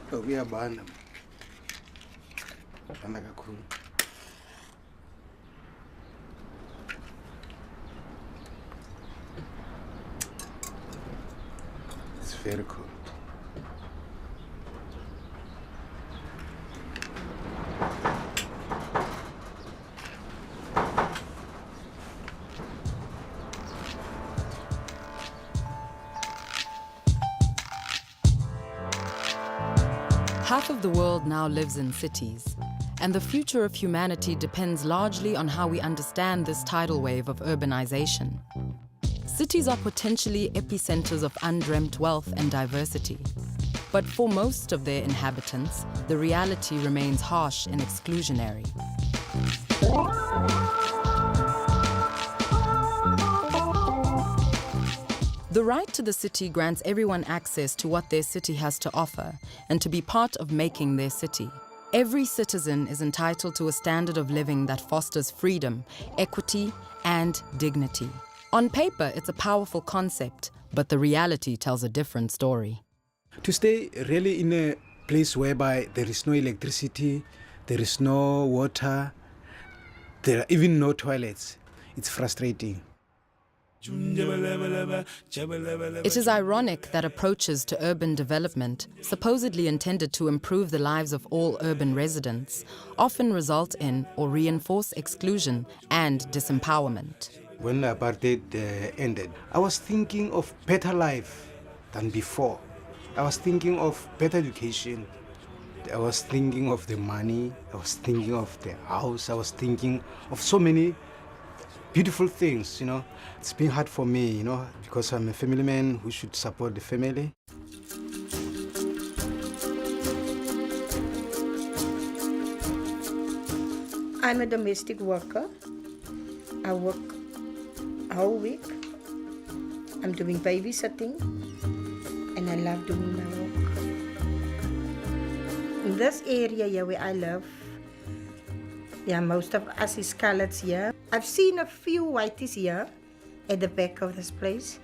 Kuyabana. Bana kakhulu. It's very cold. Half of the world now lives in cities, and the future of humanity depends largely on how we understand this tidal wave of urbanization. Cities are potentially epicenters of undreamt wealth and diversity, but for most of their inhabitants, the reality remains harsh and exclusionary. The right to the city grants everyone access to what their city has to offer and to be part of making their city. Every citizen is entitled to a standard of living that fosters freedom, equity, and dignity. On paper, it's a powerful concept, but the reality tells a different story. To stay really in a place whereby there is no electricity, there is no water, there are even no toilets, it's frustrating. It is ironic that approaches to urban development, supposedly intended to improve the lives of all urban residents, often result in or reinforce exclusion and disempowerment. When apartheid ended, I was thinking of better life than before. I was thinking of better education. I was thinking of the money. I was thinking of the house. I was thinking of so many beautiful things, It's been hard for me, because I'm a family man who should support the family. I'm a domestic worker. I work a whole week. I'm doing babysitting, and I love doing my work. In this area here where I live, most of us is coloreds here. I've seen a few whiteys here at the back of this place,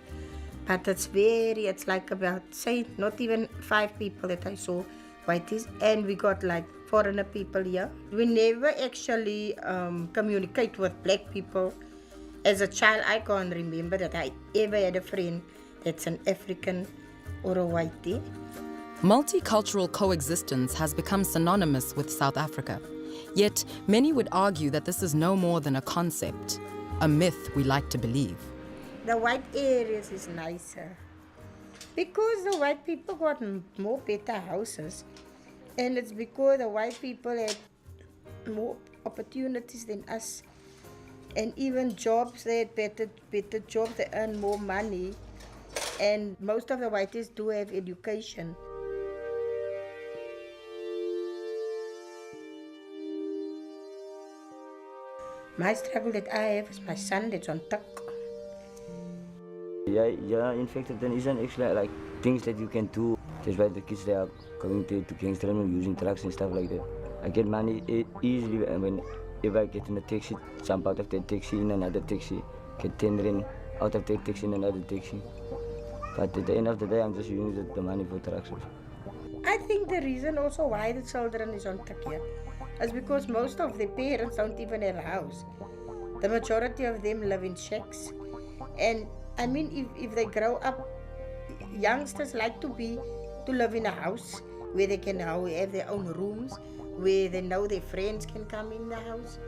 but it's like about, say, not even 5 people that I saw whiteys, and we got like foreigner people here. We never actually communicate with black people. As a child, I can't remember that I ever had a friend that's an African or a whitey. Multicultural coexistence has become synonymous with South Africa. Yet, many would argue that this is no more than a concept, a myth we like to believe. The white areas is nicer because the white people got more better houses, and it's because the white people had more opportunities than us, and even jobs, they had better jobs, they earn more money, and most of the whites do have education. My struggle that I have is my son that's on tuck. Yeah, in fact, then isn't actually like things that you can do. That's why the kids, they are going to Kingston and using trucks and stuff like that. I get money easily, and whenever I get in a taxi, jump out of the taxi in another taxi, get 10 rand out of the taxi in another taxi. But at the end of the day, I'm just using the money for trucks. I think the reason also why the children is on tuck here is because most of the parents don't even have a house. The majority of them live in shacks. And I mean, if they grow up, youngsters like to live in a house where they can have their own rooms, where they know their friends can come in the house.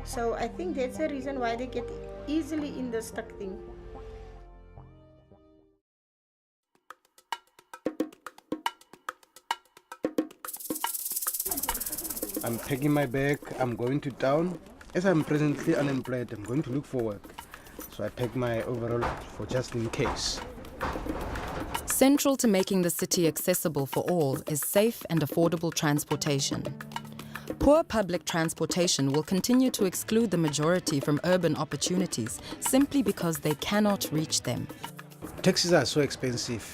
So I think that's the reason why they get easily in the stuck thing. I'm packing my bag, I'm going to town. As I'm presently unemployed, I'm going to look for work. So I pack my overall for just in case. Central to making the city accessible for all is safe and affordable transportation. Poor public transportation will continue to exclude the majority from urban opportunities simply because they cannot reach them. Taxis are so expensive.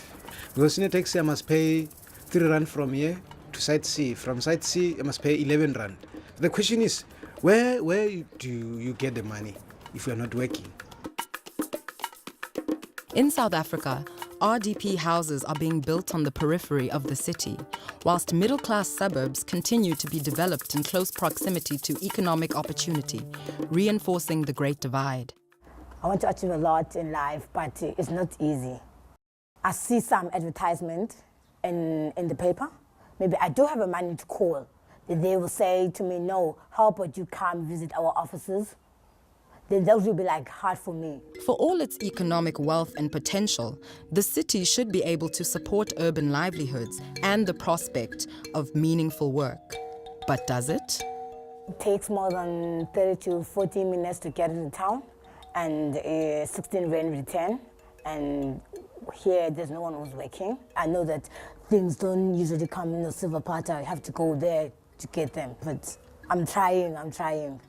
Because in a taxi I must pay 3 rand from here to site C. From site C I must pay 11 rand. The question is, where do you get the money if you are not working? In South Africa, RDP houses are being built on the periphery of the city, whilst middle-class suburbs continue to be developed in close proximity to economic opportunity, reinforcing the Great Divide. I want to achieve a lot in life, but it's not easy. I see some advertisement in the paper. Maybe I do have a money to call. They will say to me, no, how about you come visit our offices? Then that will be like hard for me. For all its economic wealth and potential, the city should be able to support urban livelihoods and the prospect of meaningful work. But does it? It takes more than 30 to 40 minutes to get into town, and 16 rand return, and here there's no one who's working. I know that things don't usually come in a silver platter. I have to go there to get them, but I'm trying.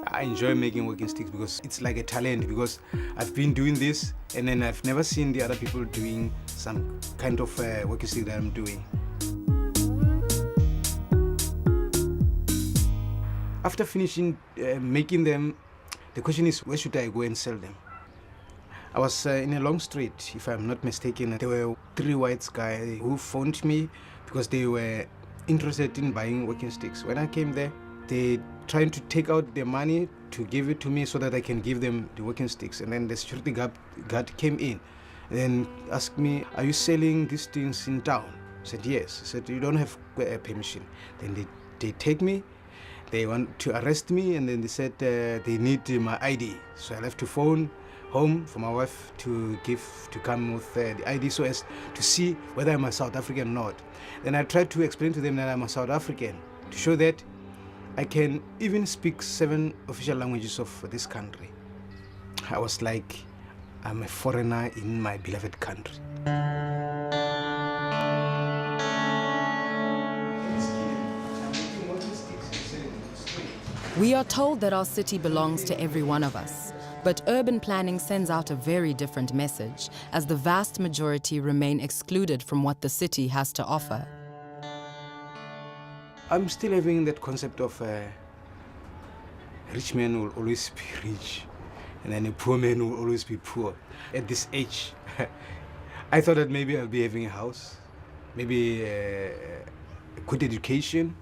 I enjoy making walking sticks because it's like a talent, because I've been doing this and then I've never seen the other people doing some kind of walking stick that I'm doing. After finishing making them, the question is, where should I go and sell them? I was in a long street, if I'm not mistaken. There were 3 white guys who phoned me because they were interested in buying walking sticks. When I came there, they trying to take out their money to give it to me so that I can give them the walking sticks. And then the security guard came in and then asked me, are you selling these things in town? I said, yes. He said, you don't have permission. Then they take me. They want to arrest me, and then they said they need my ID. So I left to phone home for my wife to come with the ID so as to see whether I'm a South African or not. Then I tried to explain to them that I'm a South African, to show that I can even speak 7 official languages of this country. I was like, I'm a foreigner in my beloved country. We are told that our city belongs to every one of us, but urban planning sends out a very different message, as the vast majority remain excluded from what the city has to offer. I'm still having that concept of a rich man will always be rich, and then a poor man will always be poor. At this age, I thought that maybe I'll be having a house, maybe a good education,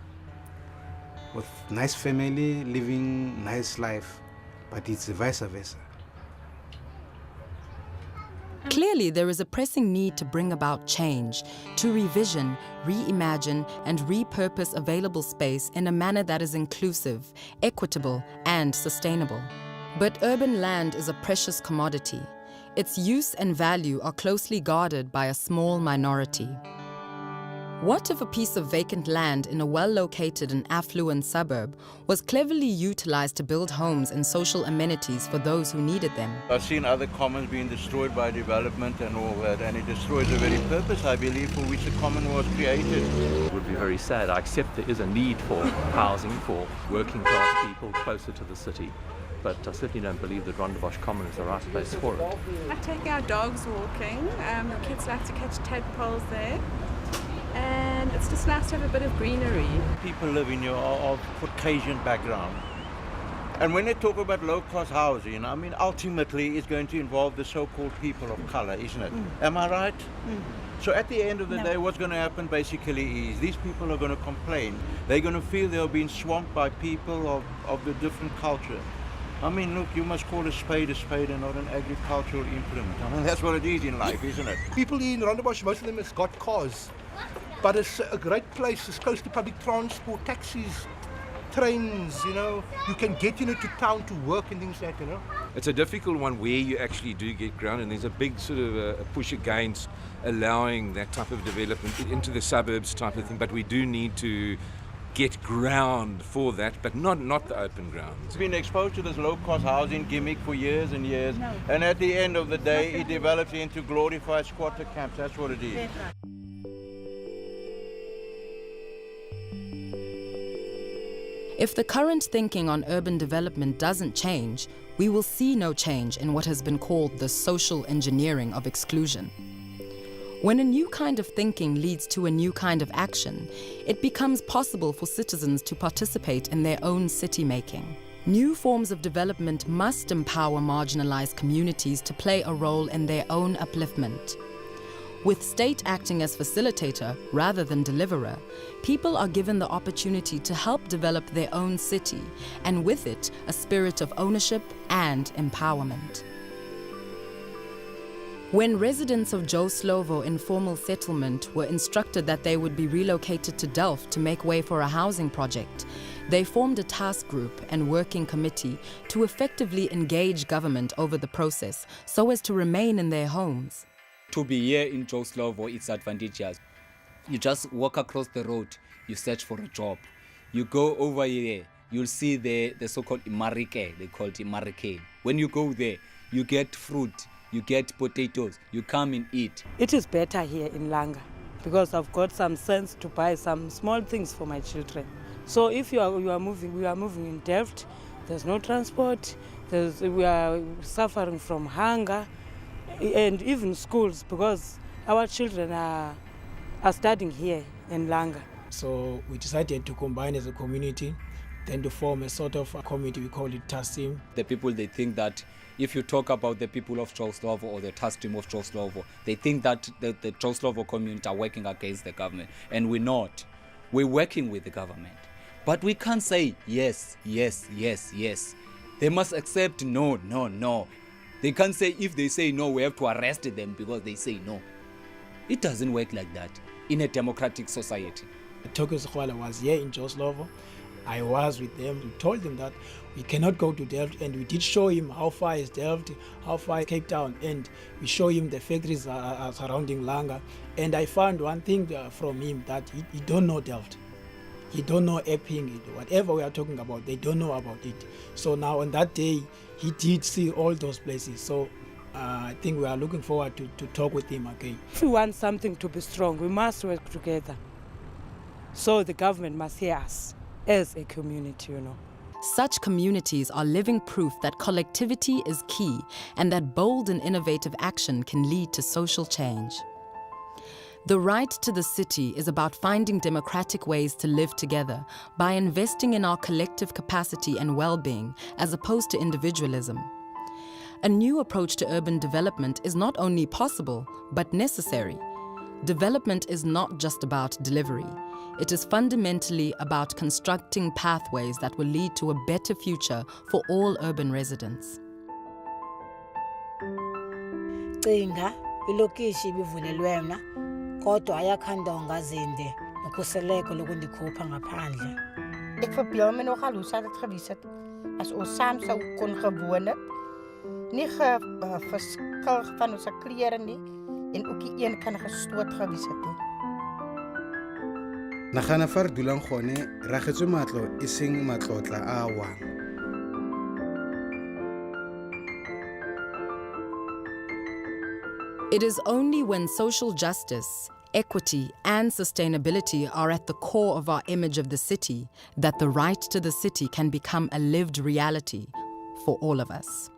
with nice family, living nice life, but it's vice versa. Clearly, there is a pressing need to bring about change, to revision, reimagine, and repurpose available space in a manner that is inclusive, equitable, and sustainable. But urban land is a precious commodity. Its use and value are closely guarded by a small minority. What if a piece of vacant land in a well-located and affluent suburb was cleverly utilized to build homes and social amenities for those who needed them? I've seen other commons being destroyed by development and all that, and it destroys the very purpose, I believe, for which the common was created. It would be very sad. I accept there is a need for housing for working class people closer to the city, but I certainly don't believe that Rondebosch Common is the right place for it. I take our dogs walking. The kids like to catch tadpoles there. And it's just nice to have a bit of greenery. People live in your of Caucasian background. And when they talk about low-cost housing, I mean, ultimately it's going to involve the so-called people of color, isn't it? Am I right? So at the end of the day, what's going to happen basically is these people are going to complain. They're going to feel they're being swamped by people of the different culture. I mean, look, you must call a spade and not an agricultural implement. I mean, that's what it is in life, isn't it? People in Rondebosch, most of them has got cars. But it's a great place. It's close to public transport, taxis, trains, you know. You can get to town to work and things like that, you know. It's a difficult one where you actually do get ground, and there's a big sort of a push against allowing that type of development into the suburbs type of thing. But we do need to get ground for that, but not the open ground. It's been exposed to this low-cost housing gimmick for years and years, and at the end of the day, it develops into glorified squatter camps. That's what it is. If the current thinking on urban development doesn't change, we will see no change in what has been called the social engineering of exclusion. When a new kind of thinking leads to a new kind of action, it becomes possible for citizens to participate in their own city making. New forms of development must empower marginalised communities to play a role in their own upliftment. With state acting as facilitator rather than deliverer, people are given the opportunity to help develop their own city, and with it, a spirit of ownership and empowerment. When residents of Joe Slovo informal settlement were instructed that they would be relocated to Delft to make way for a housing project, they formed a task group and working committee to effectively engage government over the process so as to remain in their homes. To be here in Joe Slovo, it's advantageous. You just walk across the road, you search for a job. You go over here, you'll see the so-called imarike, they call it imarike. When you go there, you get fruit, you get potatoes, you come and eat. It is better here in Langa because I've got some sense to buy some small things for my children. So if we are moving in Delft, there's no transport, we are suffering from hunger, and even schools, because our children are studying here in Langa. So we decided to combine as a community, then to form a sort of a committee, we call it task team. The people, they think that if you talk about the people of Joe Slovo or the task team of Joe Slovo, they think that the Joe Slovo community are working against the government, and we're not. We're working with the government. But we can't say yes, yes, yes, yes. They must accept no, no, no. They can't say if they say no, we have to arrest them because they say no. It doesn't work like that in a democratic society. Tokyo Sekhwala was here in Joe Slovo. I was with them. We told them that we cannot go to Delft, and we did show him how far is Delft, how far is Cape Town, and we show him the factories are surrounding Langa. And I found one thing from him, that he don't know Delft. He don't know Epping, whatever we are talking about, they don't know about it. So now on that day, he did see all those places. So I think we are looking forward to talk with him again. If we want something to be strong, we must work together. So the government must hear us as a community, Such communities are living proof that collectivity is key and that bold and innovative action can lead to social change. The right to the city is about finding democratic ways to live together by investing in our collective capacity and well-being as opposed to individualism. A new approach to urban development is not only possible, but necessary. Development is not just about delivery. It is fundamentally about constructing pathways that will lead to a better future for all urban residents. Kodwa ayakhandonga zinde nokhuseleko lokundikhupha ngaphandle. Ek verbeel my nogal hoe sy dit gewys het as ons saam sou kon gewoon het. Nie verskil van ons klere nie en ook die een kan gestoot gewys het nie. Nagana far dulang gone ragetswe matlo e seng matlotla a wang. It is only when social justice, equity, and sustainability are at the core of our image of the city that the right to the city can become a lived reality for all of us.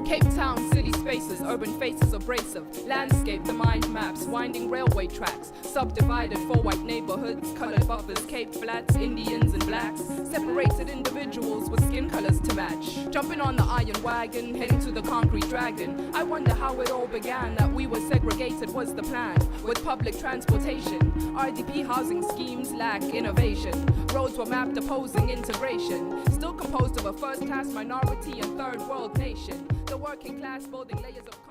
Cape Town, city spaces, urban faces abrasive, landscape, the mind maps, winding railway tracks, subdivided for white neighborhoods, colored buffers, Cape Flats, Indians and blacks, separated individuals with skin colors to match. Jumping on the iron wagon, heading to the concrete dragon. I wonder how it all began, that we were segregated was the plan. With public transportation, RDP housing schemes lack innovation. Roads were mapped opposing integration, still composed of a first-class minority and third-world nation. The working class building layers of